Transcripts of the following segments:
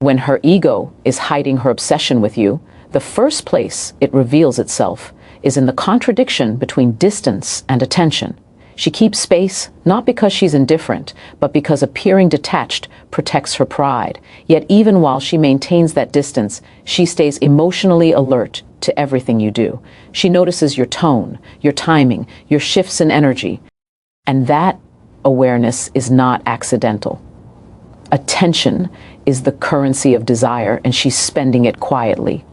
When her ego is hiding her obsession with you, the first place it reveals itself is in the contradiction between distance and attention. She keeps space not because she's indifferent, but because appearing detached protects her pride. Yet even while she maintains that distance, she stays emotionally alert to everything you do. She notices your tone, your timing, your shifts in energy. And that awareness is not accidental. Attention is the currency of desire, and she's spending it quietly.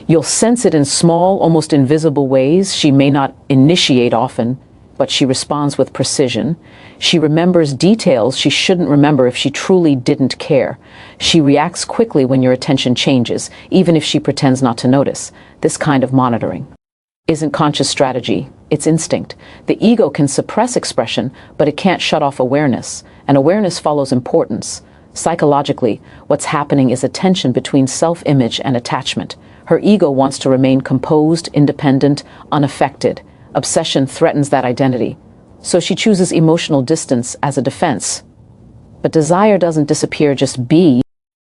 You'll sense it in small, almost invisible ways. She may not initiate often, but she responds with precision. She remembers details she shouldn't remember if she truly didn't care. She reacts quickly when your attention changes, even if she pretends not to notice. This kind of monitoring isn't conscious strategy, it's instinct. The ego can suppress expression, but it can't shut off awareness, and awareness follows importance. Psychologically, what's happening is a tension between self-image and attachment. Her ego wants to remain composed, independent, unaffected. Obsession threatens that identity, so she chooses emotional distance as a defense. But desire doesn't disappear, just be,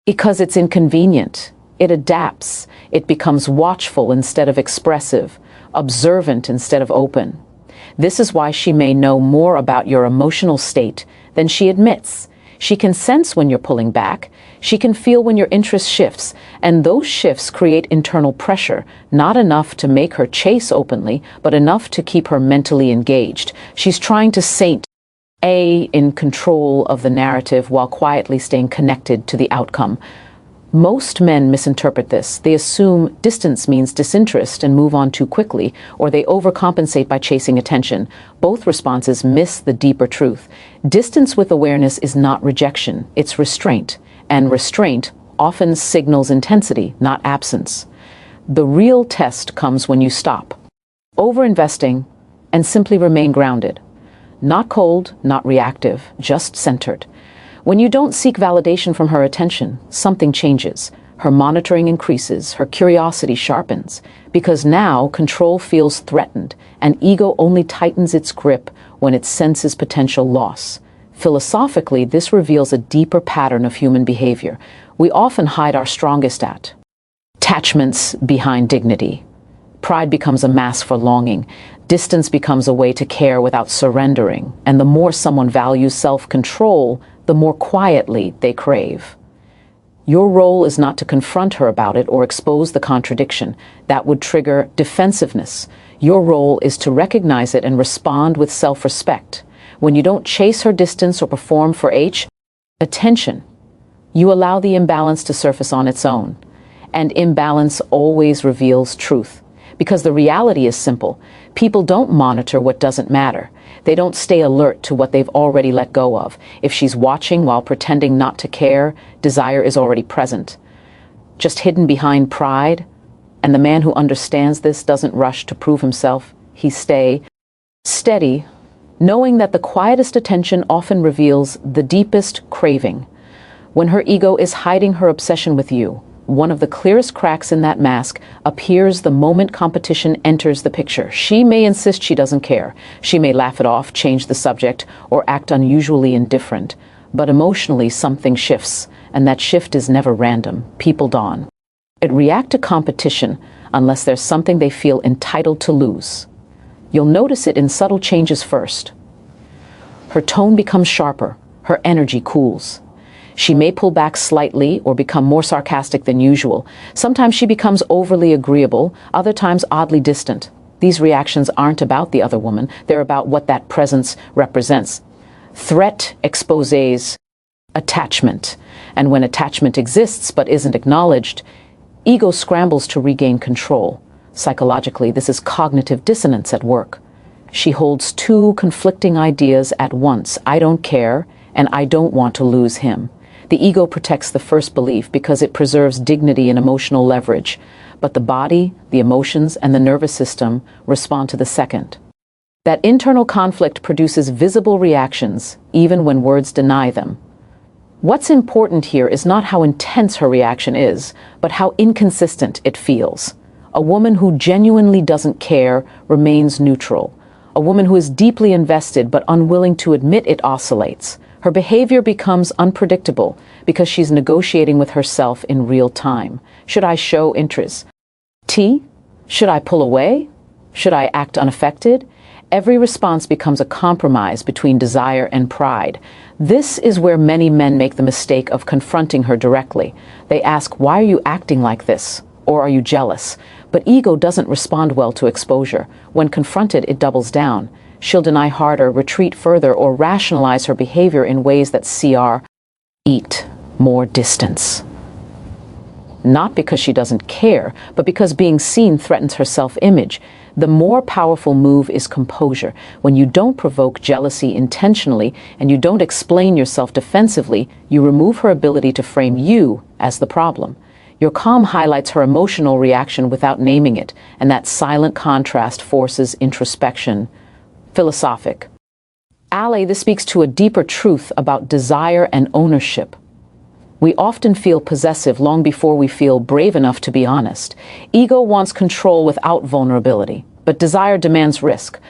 because it's inconvenient. It adapts. It becomes watchful instead of expressive, observant instead of open. This is why she may know more about your emotional state than she admits. She can sense when you're pulling back. She can feel when your interest shifts, and those shifts create internal pressure, not enough to make her chase openly, but enough to keep her mentally engaged. She's trying to stay in control of the narrative while quietly staying connected to the outcome. Most men misinterpret this. They assume distance means disinterest and move on too quickly, or they overcompensate by chasing attention. Both responses miss the deeper truth. Distance with awareness is not rejection, it's restraint. And restraint often signals intensity, not absence. The real test comes when you stop overinvesting and simply remain grounded. Not cold, not reactive, just centered. When you don't seek validation from her attention, something changes. Her monitoring increases, her curiosity sharpens, because now control feels threatened, and ego only tightens its grip when it senses potential loss. Philosophically, this reveals a deeper pattern of human behavior. We often hide our strongest attachments behind dignity. Pride becomes a mask for longing. Distance becomes a way to care without surrendering. And the more someone values self-control, the more quietly they crave. Your role is not to confront her about it or expose the contradiction. That would trigger defensiveness. Your role is to recognize it and respond with self-respect. When you don't chase her distance or perform for attention, you allow the imbalance to surface on its own. And imbalance always reveals truth. Because the reality is simple. People don't monitor what doesn't matter. They don't stay alert to what they've already let go of. If she's watching while pretending not to care, desire is already present, just hidden behind pride. And the man who understands this doesn't rush to prove himself. He stays steady, knowing that the quietest attention often reveals the deepest craving. When her ego is hiding her obsession with you, one of the clearest cracks in that mask appears the moment competition enters the picture. She may insist she doesn't care. She may laugh it off, change the subject, or act unusually indifferent. But emotionally, something shifts, and that shift is never random. People don't react to competition unless there's something they feel entitled to lose. You'll notice it in subtle changes first. Her tone becomes sharper. Her energy cools. She may pull back slightly or become more sarcastic than usual. Sometimes she becomes overly agreeable, other times oddly distant. These reactions aren't about the other woman, they're about what that presence represents. Threat exposes attachment, and when attachment exists but isn't acknowledged, ego scrambles to regain control. Psychologically, this is cognitive dissonance at work. She holds two conflicting ideas at once: I don't care, and I don't want to lose him. The ego protects the first belief because it preserves dignity and emotional leverage, but the body, the emotions, and the nervous system respond to the second. That internal conflict produces visible reactions, even when words deny them. What's important here is not how intense her reaction is, but how inconsistent it feels. A woman who genuinely doesn't care remains neutral. A woman who is deeply invested but unwilling to admit it oscillates. Her behavior becomes unpredictable because she's negotiating with herself in real time. Should I show interest? T? Should I pull away? Should I act unaffected? Every response becomes a compromise between desire and pride. This is where many men make the mistake of confronting her directly. They ask, "Why are you acting like this?" Or "Are you jealous?" But ego doesn't respond well to exposure. When confronted, it doubles down. She'll deny harder, retreat further, or rationalize her behavior in ways that eat more distance. Not because she doesn't care, but because being seen threatens her self-image. The more powerful move is composure. When you don't provoke jealousy intentionally and you don't explain yourself defensively, you remove her ability to frame you as the problem. Your calm highlights her emotional reaction without naming it, and that silent contrast forces introspection. Philosophic. Ale, this speaks to a deeper truth about desire and ownership. We often feel possessive long before we feel brave enough to be honest. Ego wants control without vulnerability, but desire demands risk.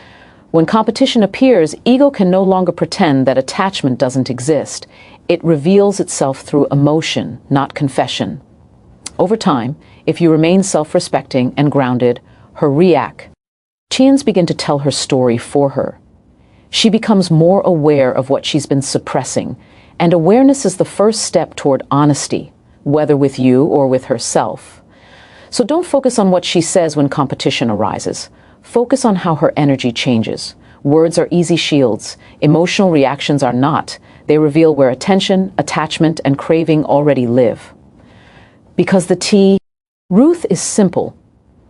When competition appears, ego can no longer pretend that attachment doesn't exist. It reveals itself through emotion, not confession. Over time, if you remain self-respecting and grounded, her reactions begin to tell her story for her. She becomes more aware of what she's been suppressing, and awareness is the first step toward honesty, whether with you or with herself. So don't focus on what she says when competition arises. Focus on how her energy changes. Words are easy shields. Emotional reactions are not. They reveal where attention, attachment, and craving already live. Because the Ruth is simple.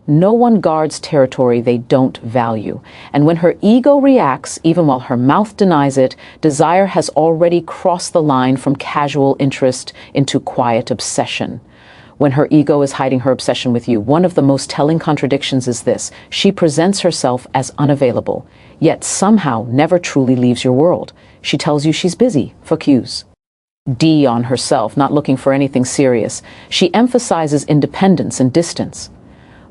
No one guards territory they don't value. And when her ego reacts, even while her mouth denies it, desire has already crossed the line from casual interest into quiet obsession. When her ego is hiding her obsession with you, one of the most telling contradictions is this: she presents herself as unavailable, yet somehow never truly leaves your world. She tells you she's busy, focus. On herself, not looking for anything serious. She emphasizes independence and distance.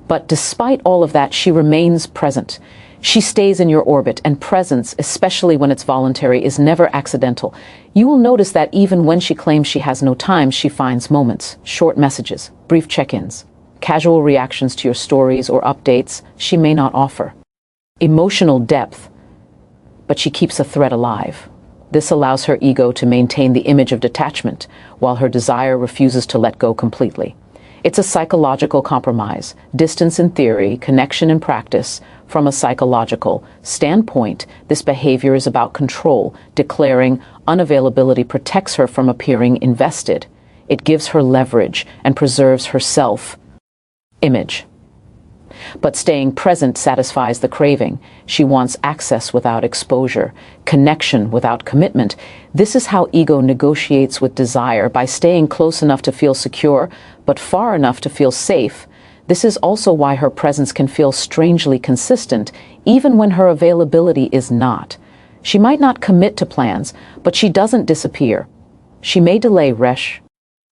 But despite all of that, she remains present. She stays in your orbit, and presence, especially when it's voluntary, is never accidental. You will notice that even when she claims she has no time, she finds moments, short messages, brief check-ins, casual reactions to your stories or updates she may not offer. Emotional depth, but she keeps a thread alive. This allows her ego to maintain the image of detachment, while her desire refuses to let go completely. It's a psychological compromise, distance in theory, connection in practice. From a psychological standpoint, this behavior is about control. Declaring unavailability protects her from appearing invested. It gives her leverage and preserves her self-image. But staying present satisfies the craving. She wants access without exposure, connection without commitment. This is how ego negotiates with desire, by staying close enough to feel secure, but far enough to feel safe. This is also why her presence can feel strangely consistent, even when her availability is not. She might not commit to plans, but she doesn't disappear. She may delay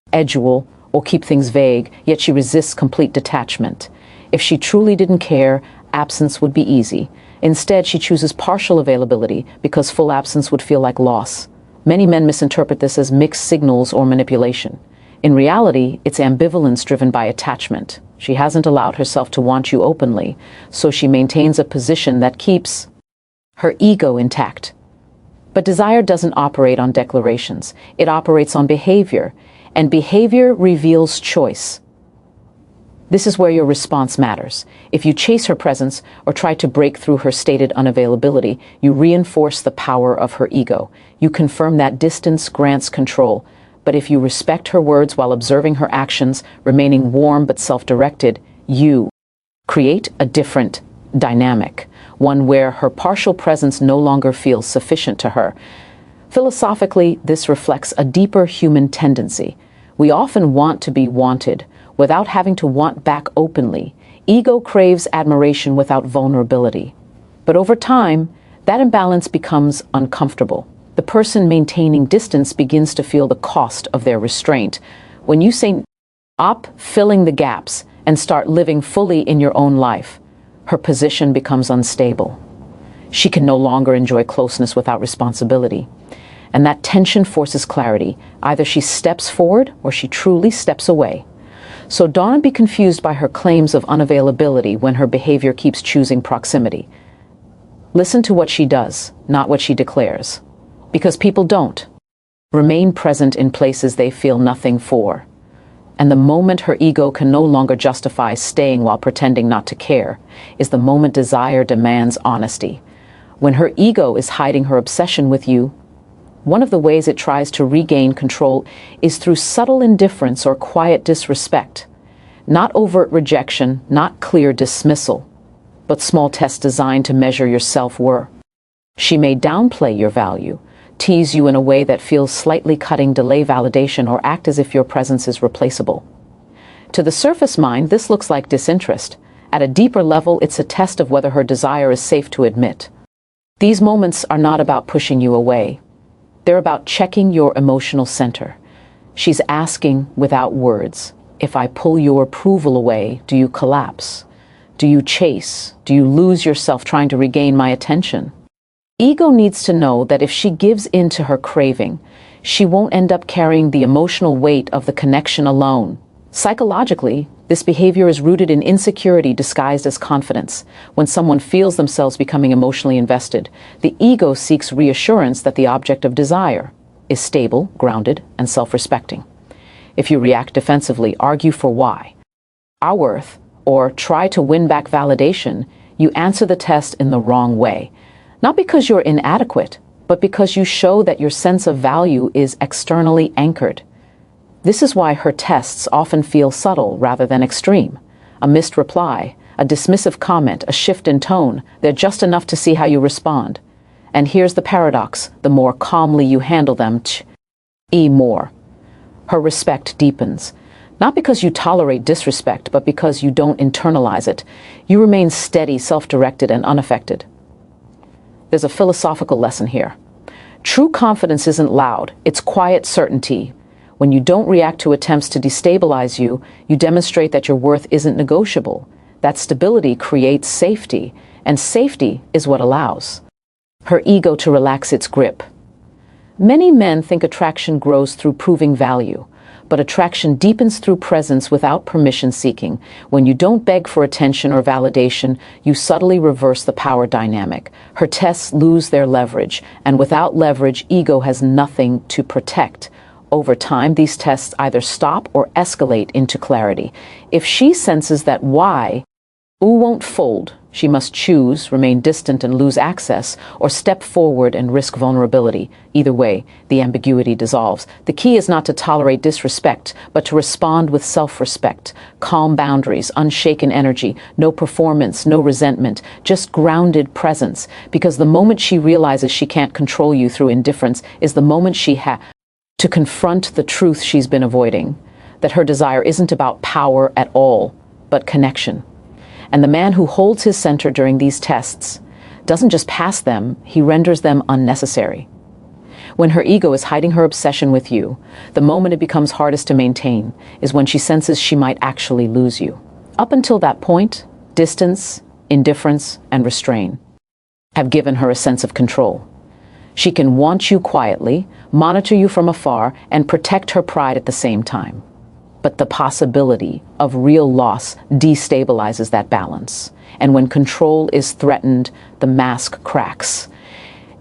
schedule or keep things vague, yet she resists complete detachment. If she truly didn't care, absence would be easy. Instead, she chooses partial availability because full absence would feel like loss. Many men misinterpret this as mixed signals or manipulation. In reality, it's ambivalence driven by attachment. She hasn't allowed herself to want you openly, so she maintains a position that keeps her ego intact. But desire doesn't operate on declarations. It operates on behavior, and behavior reveals choice. This is where your response matters. If you chase her presence or try to break through her stated unavailability, you reinforce the power of her ego. You confirm that distance grants control. But if you respect her words while observing her actions, remaining warm but self-directed, you create a different dynamic, one where her partial presence no longer feels sufficient to her. Philosophically, this reflects a deeper human tendency. We often want to be wanted, without having to want back openly. Ego craves admiration without vulnerability. But over time, that imbalance becomes uncomfortable. The person maintaining distance begins to feel the cost of their restraint. When you say, "Stop filling the gaps and start living fully in your own life," her position becomes unstable. She can no longer enjoy closeness without responsibility. And that tension forces clarity. Either she steps forward or she truly steps away. So don't be confused by her claims of unavailability when her behavior keeps choosing proximity. Listen to what she does, not what she declares. Because people don't. Remain present in places they feel nothing for. And the moment her ego can no longer justify staying while pretending not to care is the moment desire demands honesty. When her ego is hiding her obsession with you, one of the ways it tries to regain control is through subtle indifference or quiet disrespect. Not overt rejection, not clear dismissal, but small tests designed to measure your self-worth. She may downplay your value, tease you in a way that feels slightly cutting, delay validation, or act as if your presence is replaceable. To the surface mind, this looks like disinterest. At a deeper level, it's a test of whether her desire is safe to admit. These moments are not about pushing you away. They're about checking your emotional center. She's asking without words, if I pull your approval away, do you collapse? Do you chase? Do you lose yourself trying to regain my attention? Ego needs to know that if she gives in to her craving, she won't end up carrying the emotional weight of the connection alone. Psychologically, this behavior is rooted in insecurity disguised as confidence. When someone feels themselves becoming emotionally invested, the ego seeks reassurance that the object of desire is stable, grounded, and self-respecting. If you react defensively, argue for why, our worth, or try to win back validation, you answer the test in the wrong way. Not because you're inadequate, but because you show that your sense of value is externally anchored. This is why her tests often feel subtle rather than extreme. A missed reply, a dismissive comment, a shift in tone, they're just enough to see how you respond. And here's the paradox: the more calmly you handle them, more her respect deepens. Not because you tolerate disrespect, but because you don't internalize it. You remain steady, self-directed, and unaffected. There's a philosophical lesson here. True confidence isn't loud, it's quiet certainty. When you don't react to attempts to destabilize you, you demonstrate that your worth isn't negotiable. That stability creates safety, and safety is what allows her ego to relax its grip. Many men think attraction grows through proving value, but attraction deepens through presence without permission seeking. When you don't beg for attention or validation, you subtly reverse the power dynamic. Her tests lose their leverage, and without leverage, ego has nothing to protect. Over time, these tests either stop or escalate into clarity. If she senses that why, won't fold, she must choose, remain distant and lose access, or step forward and risk vulnerability. Either way, the ambiguity dissolves. The key is not to tolerate disrespect, but to respond with self-respect. Calm boundaries, unshaken energy, no performance, no resentment, just grounded presence. Because the moment she realizes she can't control you through indifference is the moment she has to confront the truth she's been avoiding, that her desire isn't about power at all, but connection. And the man who holds his center during these tests doesn't just pass them, he renders them unnecessary. When her ego is hiding her obsession with you, the moment it becomes hardest to maintain is when she senses she might actually lose you. Up until that point, distance, indifference, and restraint have given her a sense of control. She can want you quietly, monitor you from afar, and protect her pride at the same time. But the possibility of real loss destabilizes that balance. And when control is threatened, the mask cracks.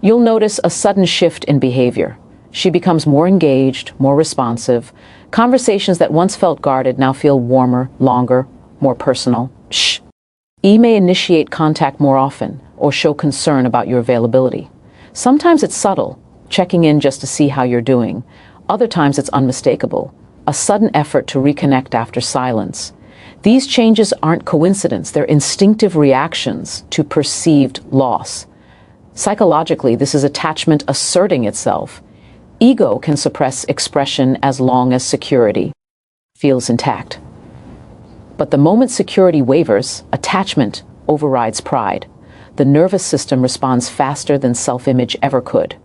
You'll notice a sudden shift in behavior. She becomes more engaged, more responsive. Conversations that once felt guarded now feel warmer, longer, more personal. E may initiate contact more often or show concern about your availability. Sometimes it's subtle, checking in just to see how you're doing. Other times it's unmistakable, a sudden effort to reconnect after silence. These changes aren't coincidence, they're instinctive reactions to perceived loss. Psychologically, this is attachment asserting itself. Ego can suppress expression as long as security feels intact. But the moment security wavers, attachment overrides pride. The nervous system responds faster than self-image ever could.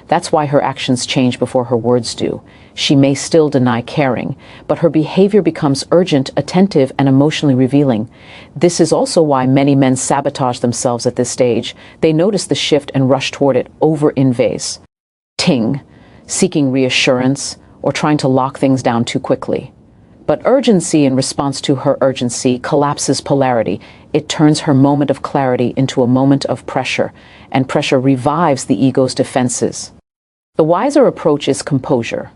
That's why her actions change before her words do. She may still deny caring, but her behavior becomes urgent, attentive, and emotionally revealing. This is also why many men sabotage themselves at this stage. They notice the shift and rush toward it, over-invade. ting, seeking reassurance, or trying to lock things down too quickly. But urgency in response to her urgency collapses polarity. It turns her moment of clarity into a moment of pressure, and pressure revives the ego's defenses. The wiser approach is composure.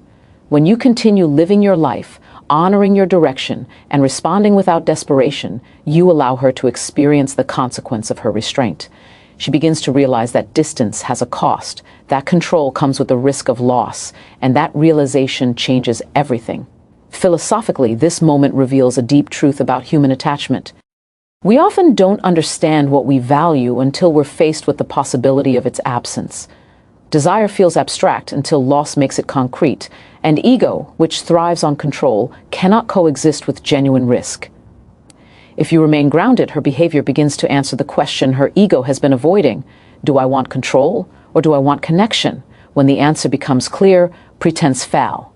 When you continue living your life, honoring your direction, and responding without desperation, you allow her to experience the consequence of her restraint. She begins to realize that distance has a cost, that control comes with the risk of loss, and that realization changes everything. Philosophically, this moment reveals a deep truth about human attachment. We often don't understand what we value until we're faced with the possibility of its absence. Desire feels abstract until loss makes it concrete, and ego, which thrives on control, cannot coexist with genuine risk. If you remain grounded, her behavior begins to answer the question her ego has been avoiding. Do I want control, or do I want connection? When the answer becomes clear, pretense foul.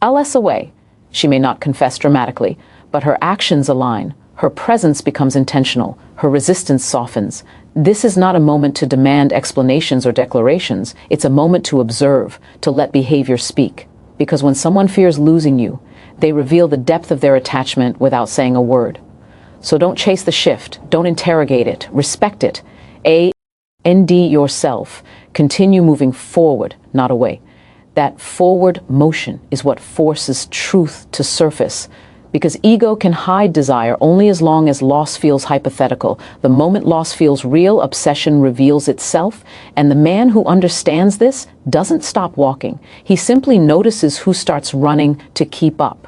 Less away. She may not confess dramatically, but her actions align. Her presence becomes intentional. Her resistance softens. This is not a moment to demand explanations or declarations. It's a moment to observe, to let behavior speak. Because when someone fears losing you, they reveal the depth of their attachment without saying a word. So don't chase the shift. Don't interrogate it. Respect it. And yourself. Continue moving forward, not away. That forward motion is what forces truth to surface. Because ego can hide desire only as long as loss feels hypothetical. The moment loss feels real, obsession reveals itself. And the man who understands this doesn't stop walking. He simply notices who starts running to keep up.